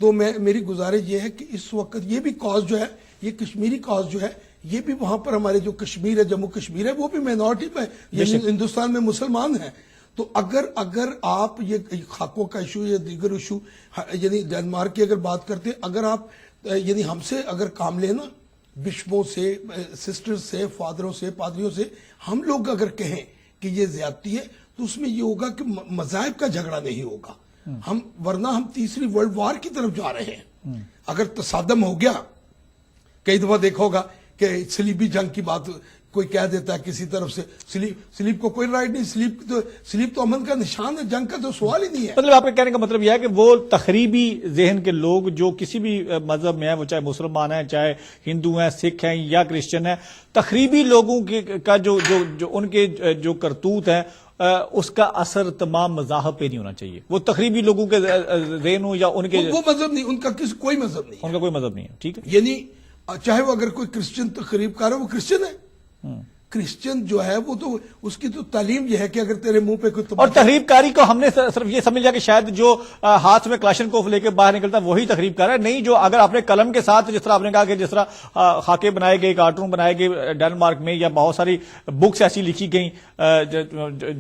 تو میری گزارش یہ ہے کہ اس وقت یہ بھی کاز جو ہے، یہ کشمیری کاز جو ہے، یہ بھی وہاں پر ہمارے جو کشمیر ہے، جموں کشمیر ہے، وہ بھی مائنورٹی میں ہندوستان میں مسلمان ہیں. تو اگر آپ یہ خاکوں کا ایشو یا دیگر ایشو یعنی ڈنمارک کی اگر بات کرتے ہیں، اگر آپ یعنی ہم سے اگر کام لینا، بشپوں سے، سسٹر سے، فادروں سے، پادریوں سے، ہم لوگ اگر کہیں کہ یہ زیادتی ہے تو اس میں یہ ہوگا کہ مذاہب کا جھگڑا نہیں ہوگا. ورنہ ہم تیسری ورلڈ وار کی طرف جا رہے ہیں. اگر تصادم ہو گیا، کئی دفعہ دیکھا ہوگا کہ صلیبی جنگ کی بات کوئی کہہ دیتا ہے کسی طرف سے، صلیب کو کوئی رائٹ نہیں، صلیب تو امن کا نشان ہے، جنگ کا تو سوال ہی نہیں ہے. مطلب آپ کے کہنے کا مطلب یہ ہے کہ وہ تخریبی ذہن کے لوگ جو کسی بھی مذہب میں ہیں، وہ چاہے مسلمان ہیں، چاہے ہندو ہیں، سکھ ہیں یا کرسچن ہیں، تخریبی لوگوں کا جو ان کے جو کرتوت ہیں، اس کا اثر تمام مذاہب پہ نہیں ہونا چاہیے. وہ تخریبی لوگوں کے ذہنوں یا ان کے وہ مذہب نہیں، ان کا کوئی مذہب نہیں، ان کا کوئی مذہب نہیں ہے. ٹھیک ہے، یعنی چاہے وہ اگر کوئی کرسچن تقریب کر رہا ہے، وہ کرسچن ہے. کرسچن جو ہے وہ تو اس کی تو تعلیم یہ ہے کہ اگر تیرے منہ پہ کوئی اور تخریب کاری کو ہم نے صرف یہ سمجھ لیا کہ شاید جو ہاتھ میں کلاشنکوف لے کے باہر نکلتا ہے وہی تخریب کر رہا ہے. نہیں، جو اگر اپنے قلم کے ساتھ، جس طرح آپ نے کہا کہ جس طرح خاکے بنائے گئے، کارٹون بنائے گئے ڈنمارک میں، یا بہت ساری بکس ایسی لکھی گئیں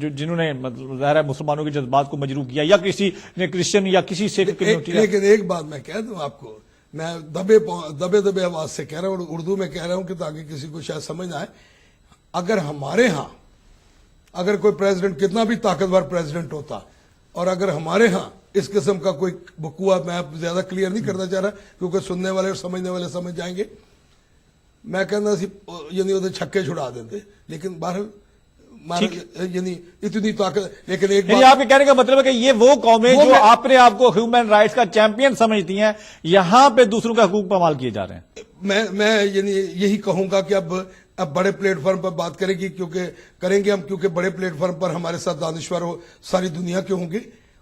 جنہوں نے ظاہر ہے مسلمانوں کے جذبات کو مجروح کیا، یا کسی نے کرسچن یا کسی سکھ کمیونٹی. لیکن ایک بات میں کہہ دوں آپ کو، میں دبے آواز سے کہہ رہا ہوں، اردو میں کہہ رہا ہوں کہ تاکہ کسی کو شاید سمجھ نہ آئے. اگر ہمارے ہاں اگر کوئی پریزیڈنٹ کتنا بھی طاقتور پریزیڈنٹ ہوتا، اور اگر ہمارے ہاں اس قسم کا کوئی بکوا، میں زیادہ کلیئر نہیں کرنا چاہ رہا کیونکہ سننے والے اور سمجھنے والے سمجھ جائیں گے، میں کہنا سی یعنی وہ چھکے چھڑا دیتے. لیکن بہرحال یعنی اتنی طاقت. لیکن ایک بات، آپ کے کہنے کا مطلب ہے کہ یہ وہ قومیں جو اپنے آپ کو ہیومن رائٹس کا چیمپئن سمجھتی ہیں، یہاں پہ دوسروں کا حقوق پامال کیے جا رہے ہیں. میں یعنی یہی کہوں گا کہ اب بڑے پلیٹ فارم پر بات کریں گے، کیونکہ بڑے پلیٹ فارم پر ہمارے ساتھ دانشور ساری دنیا کے ہوں گے،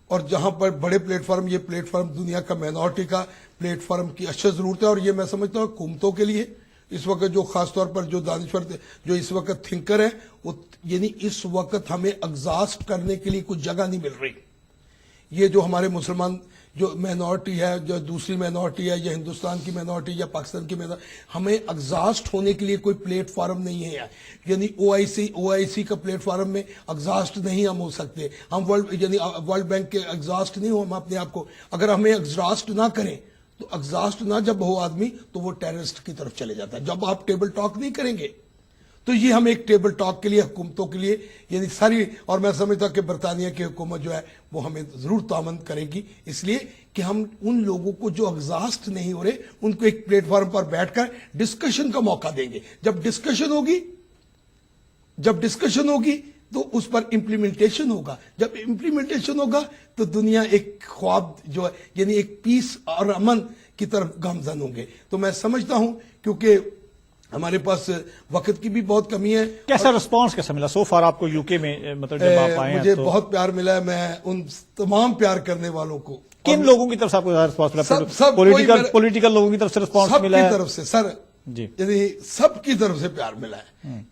اور جہاں پر بڑے پلیٹ فارم، یہ پلیٹ فارم دنیا کا مائنورٹی کا پلیٹ فارم کی اشد ضرورت ہے. اور یہ میں سمجھتا ہوں حکومتوں کے لیے اس وقت جو خاص طور پر جو دانشور جو اس وقت تھنکر ہیں، وہ یعنی اس وقت ہمیں ایگزاسٹ کرنے کے لیے کچھ جگہ نہیں مل رہی. یہ جو ہمارے مسلمان جو مائنورٹی ہے، جو دوسری مائنورٹی ہے، یا ہندوستان کی مائنورٹی یا پاکستان کی مائنورٹی، ہمیں ایگزاسٹ ہونے کے لیے کوئی پلیٹ فارم نہیں ہے. یعنی او آئی سی کا پلیٹ فارم میں ایگزاسٹ نہیں ہم ہو سکتے. ہم ورلڈ بینک کے ایگزاسٹ نہیں ہو ہم اپنے آپ کو. اگر ہمیں ایگزاسٹ نہ کریں تو ایگزاسٹ نہ جب ہو آدمی تو وہ ٹیررسٹ کی طرف چلے جاتا ہے. جب آپ ٹیبل ٹاک نہیں کریں گے تو یہ ہم ایک ٹیبل ٹاک کے لیے حکومتوں کے لیے یعنی ساری، اور میں سمجھتا کہ برطانیہ کی حکومت جو ہے وہ ہمیں ضرور تعاون کرے گی، اس لیے کہ ہم ان لوگوں کو جو ایگزاسٹ نہیں ہو رہے ان کو ایک پلیٹ فارم پر بیٹھ کر ڈسکشن کا موقع دیں گے. جب ڈسکشن ہوگی تو اس پر امپلیمنٹیشن ہوگا. جب امپلیمنٹیشن ہوگا تو دنیا ایک خواب جو ہے یعنی ایک پیس اور امن کی طرف گامزن ہوں گے. تو میں سمجھتا ہوں کیونکہ ہمارے پاس وقت کی بھی بہت کمی ہے. کیسا رسپانس کیسا ملا سو فار آپ کو یو کے میں؟ مطلب جب آپ آئے ہیں مجھے بہت پیار ملا ہے. میں ان تمام پیار کرنے والوں کو، کن لوگوں کی طرف سے آپ کو رسپانس ملا؟ پولیٹیکل لوگوں کی طرف سے رسپانس ملا ہے؟ سب کی طرف سے سر جی، یعنی سب کی طرف سے پیار ملا ہے.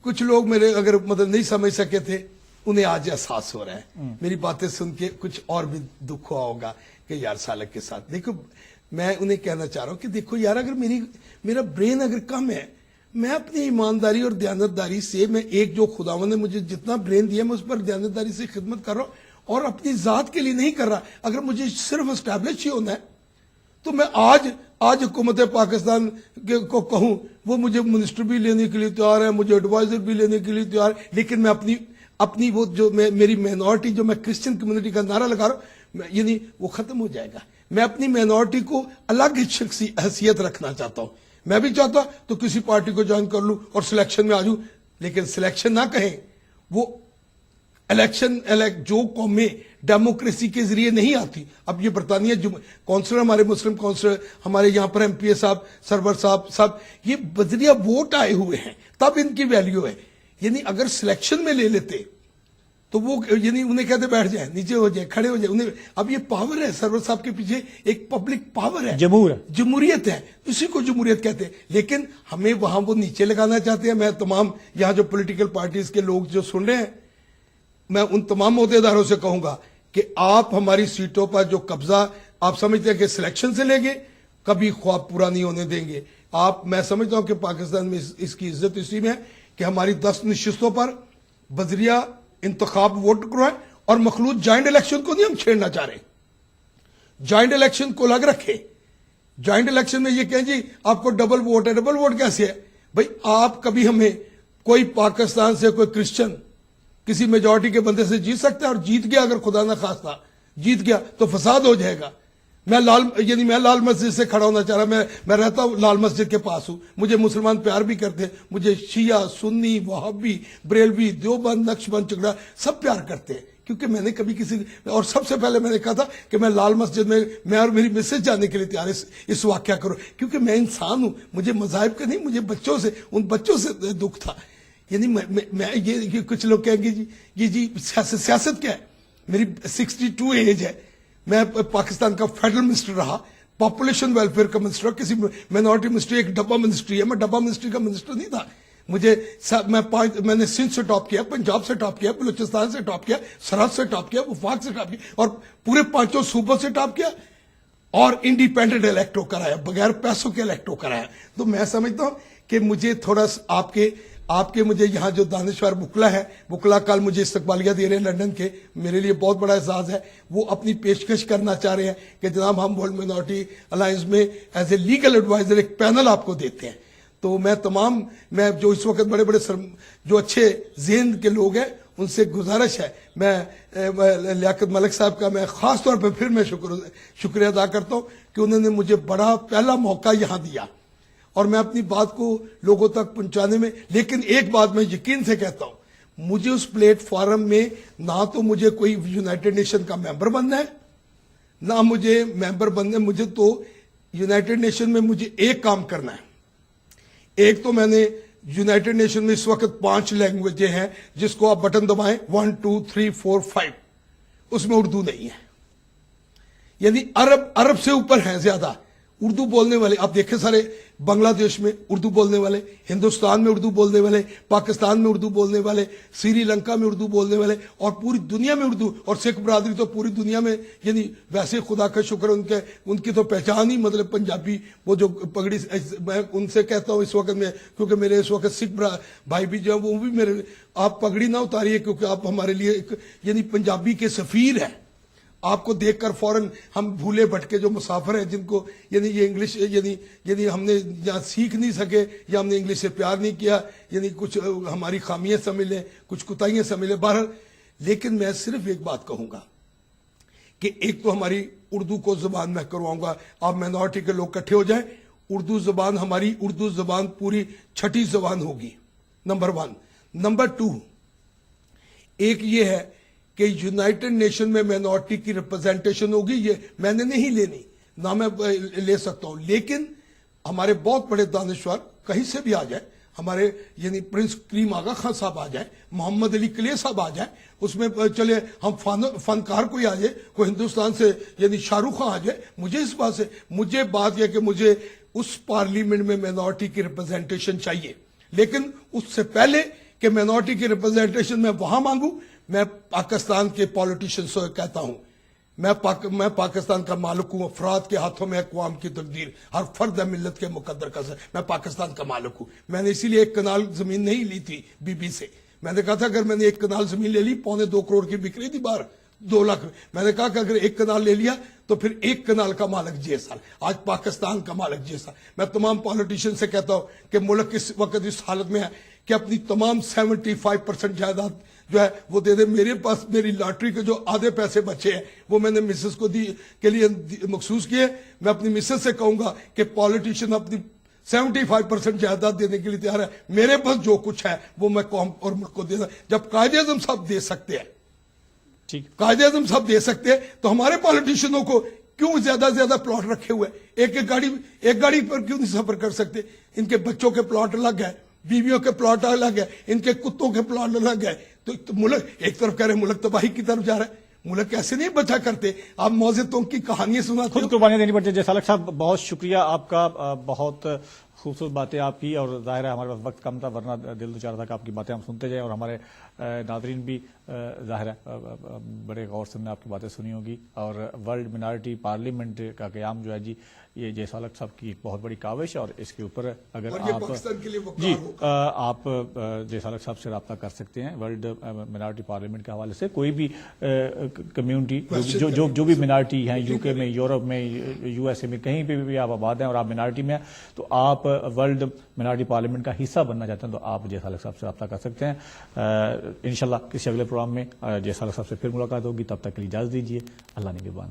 کچھ لوگ میرے اگر مطلب نہیں سمجھ سکے تھے، انہیں آج احساس ہو رہا ہے. میری باتیں سن کے کچھ اور بھی دکھ ہوا ہوگا کہ یار سالک کے ساتھ دیکھو. میں انہیں کہنا چاہ رہا ہوں کہ دیکھو یار، اگر میرا برین اگر کم ہے، میں اپنی ایمانداری اور دیانتداری سے، میں ایک جو خداوند نے مجھے جتنا برین دیا میں اس پر دیانتداری سے خدمت کر رہا ہوں، اور اپنی ذات کے لیے نہیں کر رہا. اگر مجھے صرف اسٹیبلش ہی ہونا ہے تو میں آج حکومت پاکستان کو کہوں، وہ مجھے منسٹر بھی لینے کے لیے تیار ہے، مجھے ایڈوائزر بھی لینے کے لیے تیار ہے، لیکن میں اپنی وہ جو میری مائنورٹی، جو میں کرسچن کمیونٹی کا نعرہ لگا رہا ہوں، یعنی وہ ختم ہو جائے گا. میں اپنی مائنورٹی کو الگ شخصی حیثیت رکھنا چاہتا ہوں. میں بھی چاہتا تو کسی پارٹی کو جوائن کر لوں اور سلیکشن میں آ جوں، لیکن سلیکشن نہ کہیں. وہ الیکشن جو قومیں ڈیموکریسی کے ذریعے نہیں آتی. اب یہ برطانیہ کونسلر، ہمارے مسلم کونسلر، ہمارے یہاں پر MP صاحب، سرور صاحب، یہ بذریعہ ووٹ آئے ہوئے ہیں، تب ان کی ویلیو ہے. یعنی اگر سلیکشن میں لے لیتے تو وہ یعنی انہیں کہتے بیٹھ جائیں، نیچے ہو جائیں، کھڑے ہو جائیں. انہیں اب یہ پاور ہے، سرور صاحب کے پیچھے ایک پبلک پاور ہے، جمہوریت ہے، اسی کو جمہوریت کہتے ہیں. لیکن ہمیں وہاں وہ نیچے لگانا چاہتے ہیں. میں تمام یہاں جو پولیٹیکل پارٹیز کے لوگ جو سن رہے ہیں، میں ان تمام عہدیداروں سے کہوں گا کہ آپ ہماری سیٹوں پر جو قبضہ آپ سمجھتے ہیں کہ سلیکشن سے لیں گے, کبھی خواب پورا نہیں ہونے دیں گے. میں سمجھتا ہوں کہ پاکستان میں اس کی عزت اسی میں ہے کہ ہماری 10 نشستوں پر بذریعہ انتخاب ووٹ کروائے, اور مخلوط جوائنٹ الیکشن کو نہیں ہم چھیڑنا چاہ رہے. جوائنٹ الیکشن کو الگ رکھے. جوائنٹ الیکشن میں یہ کہیں جی آپ کو ڈبل ووٹ ہے. ڈبل ووٹ کیسے ہے بھائی؟ آپ کبھی ہمیں کوئی پاکستان سے کوئی کرسچن کسی میجورٹی کے بندے سے جیت سکتا ہے, اور جیت گیا, اگر خدا نہ خواستہ جیت گیا تو فساد ہو جائے گا. میں لال مسجد سے کھڑا ہونا چاہ رہا, میں رہتا ہوں لال مسجد کے پاس ہوں, مجھے مسلمان پیار بھی کرتے ہیں, مجھے شیعہ, سنی, وہابی, بریلوی, دیوبند, نقشبند, چگڑا سب پیار کرتے ہیں, کیونکہ میں نے کبھی اور سب سے پہلے میں نے کہا تھا کہ میں لال مسجد میں اور میری مسز جانے کے لیے تیار اس واقعہ کرو, کیونکہ میں انسان ہوں, مجھے مذاہب کا نہیں, مجھے ان بچوں سے دکھ تھا. یعنی میں یہ کچھ لوگ کہیں گے جی سیاست کیا ہے. میری 62 ایج ہے, میں پاکستان کا فیڈرل منسٹر رہا, پاپولیشن ویلفیئر کا منسٹر, کسی مائنورٹی منسٹری, ایک ڈبہ منسٹری ہے, میں ڈبہ منسٹری کا منسٹر نہیں تھا. میں نے سندھ سے ٹاپ کیا, پنجاب سے ٹاپ کیا, بلوچستان سے ٹاپ کیا, سرحد سے ٹاپ کیا, وفاق سے ٹاپ کیا, اور پورے 5 صوبوں سے ٹاپ کیا, اور انڈیپینڈنٹ الیکٹو کرایا, بغیر پیسوں کے الیکٹو کرایا. تو میں سمجھتا ہوں کہ مجھے تھوڑا آپ کے مجھے یہاں جو دانشور بکلا ہے, بکلا کل مجھے استقبالیہ دے رہے ہیں لندن کے, میرے لیے بہت بڑا اعزاز ہے. وہ اپنی پیشکش کرنا چاہ رہے ہیں کہ جناب ہم ورلڈ مائنورٹی الائنس میں ایز اے لیگل ایڈوائزر ایک پینل آپ کو دیتے ہیں. تو میں جو اس وقت بڑے جو اچھے ذہن کے لوگ ہیں ان سے گزارش ہے, میں لیاقت ملک صاحب کا میں خاص طور پہ پھر میں شکریہ ادا کرتا ہوں کہ انہوں نے مجھے بڑا پہلا موقع یہاں دیا, اور میں اپنی بات کو لوگوں تک پہنچانے میں. لیکن ایک بات میں یقین سے کہتا ہوں, مجھے اس پلیٹ فارم میں نہ تو مجھے کوئی یونائٹڈ نیشن کا ممبر بننا ہے, نہ مجھے ممبر بننا ہے. مجھے تو یونائٹڈ نیشن میں مجھے ایک کام کرنا ہے. ایک تو میں نے یونائٹڈ نیشن میں اس وقت 5 لینگویجیں ہیں جس کو آپ بٹن دبائیں 1 2 3 4 5, اس میں اردو نہیں ہے. یعنی عرب سے اوپر ہیں زیادہ اردو بولنے والے. آپ دیکھیں سارے بنگلہ دیش میں اردو بولنے والے, ہندوستان میں اردو بولنے والے, پاکستان میں اردو بولنے والے, سری لنکا میں اردو بولنے والے, اور پوری دنیا میں اردو. اور سکھ برادری تو پوری دنیا میں, یعنی ویسے خدا کا شکر ان کی تو پہچان ہی مطلب پنجابی, وہ جو پگڑی, میں ان سے کہتا ہوں اس وقت میں, کیونکہ میرے اس وقت سکھ بھائی بھی جو وہ بھی میرے, آپ پگڑی نہ اتاریے کیونکہ آپ ہمارے لیے یعنی پنجابی کے سفیر ہیں. آپ کو دیکھ کر فوراً ہم بھولے بھٹکے جو مسافر ہیں جن کو یعنی یہ انگلش یعنی ہم نے یا سیکھ نہیں سکے یا ہم نے انگلش سے پیار نہیں کیا, یعنی کچھ ہماری خامیاں سمجھ لیں, کچھ کوتاہیاں سمجھ لیں بہرحال. لیکن میں صرف ایک بات کہوں گا کہ ایک تو ہماری اردو کو زبان میں کرواؤں گا, آپ مائنورٹی کے لوگ اکٹھے ہو جائیں, اردو زبان ہماری اردو زبان پوری 6ٹھی زبان ہوگی, نمبر 1. نمبر 2 ایک یہ ہے کہ یونائٹڈ نیشن میں مائنورٹی کی ریپرزنٹیشن ہوگی. یہ میں نے نہیں لینی, نہ میں لے سکتا ہوں, لیکن ہمارے بہت بڑے دانشور کہیں سے بھی آ جائیں, ہمارے یعنی پرنس کریم آغا خان صاحب آ جائیں, محمد علی کلے صاحب آ جائیں, اس میں چلے ہم فنکار کوئی آ جائے, کوئی ہندوستان سے یعنی شاہ رخ خان آ جائے. مجھے اس بات سے مجھے بات یہ کہ مجھے اس پارلیمنٹ میں مائنورٹی کی ریپرزنٹیشن چاہیے, لیکن اس سے پہلے کہ مائنورٹی کی ریپرزنٹیشن میں وہاں مانگوں, میں پاکستان کے پولیٹیشین سے کہتا ہوں, میں پاکستان کا مالک ہوں. افراد کے ہاتھوں میں اقوام کی تقدیر, ہر فرد ہے ملت کے مقدر کا. میں پاکستان کا مالک ہوں. میں نے اسی لیے 1 کنال زمین نہیں لی تھی بی سے. میں نے کہا تھا اگر میں نے 1 کنال زمین لے لی, 2.25 کروڑ کی بک رہی تھی باہر, 2 لاکھ. میں نے کہا کہ اگر 1 کنال لے لیا تو پھر 1 کنال کا مالک جیسا. آج پاکستان کا مالک جیسا. میں تمام پولیٹیشین سے کہتا ہوں کہ ملک اس وقت اس حالت میں ہے کہ اپنی تمام 75% جائیداد جو ہے وہ دے دے. میرے پاس میری لاٹری کے جو آدھے پیسے بچے ہیں وہ میں نے مسز کو کے لیے مخصوص کیے. میں اپنی مسز سے کہوں گا کہ پولیٹیشین اپنی 75% جائیداد دینے کے لیے تیار ہے. میرے پاس جو کچھ ہے وہ میں قوم اور ملک کو دینا. جب قائد اعظم صاحب دے سکتے ہیں, قائد اعظم صاحب دے سکتے ہیں, تو ہمارے پولیٹیشینوں کو کیوں زیادہ پلاٹ رکھے ہوئے, ایک گاڑی پر کیوں نہیں سفر کر سکتے؟ ان کے بچوں کے پلاٹ الگ ہے, بیویوں کے پلاٹ الگ ہے, ان کے کتوں کے پلاٹ الگ ہے. تو ملک ایک طرف کہہ رہے ہیں ملک تباہی کی طرف جا رہا ہے. ملک ایسے نہیں بچا کرتے. آپ موزتوں کی کہانیاں سناتے خود قربانیاں دینی پڑتی ہے. سالک صاحب بہت شکریہ آپ کا, بہت خوبصورت باتیں آپ کی, اور ظاہر ہے ہمارے پاس وقت کم تھا ورنہ دل تو چاہ رہا تھا کہ آپ کی باتیں ہم سنتے جائیں اور ہمارے ناظرین بھی ظاہر ہے بڑے غور سے نے آپ کی باتیں سنی ہوگی، اور ورلڈ منارٹی پارلیمنٹ کا قیام جو ہے جی یہ جے سالک صاحب کی ایک بہت بڑی کاوش ہے، اور اس کے اوپر اگر اور یہ آپ پاکستان کے لیے وقار جی ہوگا۔ آپ جے سالک صاحب سے رابطہ کر سکتے ہیں ورلڈ منارٹی پارلیمنٹ کے حوالے سے، کوئی بھی کمیونٹی جو بھی منارٹی ہیں یو کے میں، یورپ میں، یو ایس اے میں، کہیں پہ بھی آپ آباد ہیں اور آپ منارٹی میں ہیں تو آپ ورلڈ منارٹی پارلیمنٹ کا حصہ بننا چاہتے ہیں تو آپ جے سالک صاحب سے رابطہ کر سکتے ہیں۔ انشاءاللہ کسی اگلے پروگرام میں جے سالک صاحب سے پھر ملاقات ہوگی، تب تک کے لیے اجازت دیجیے، اللہ نگہبان۔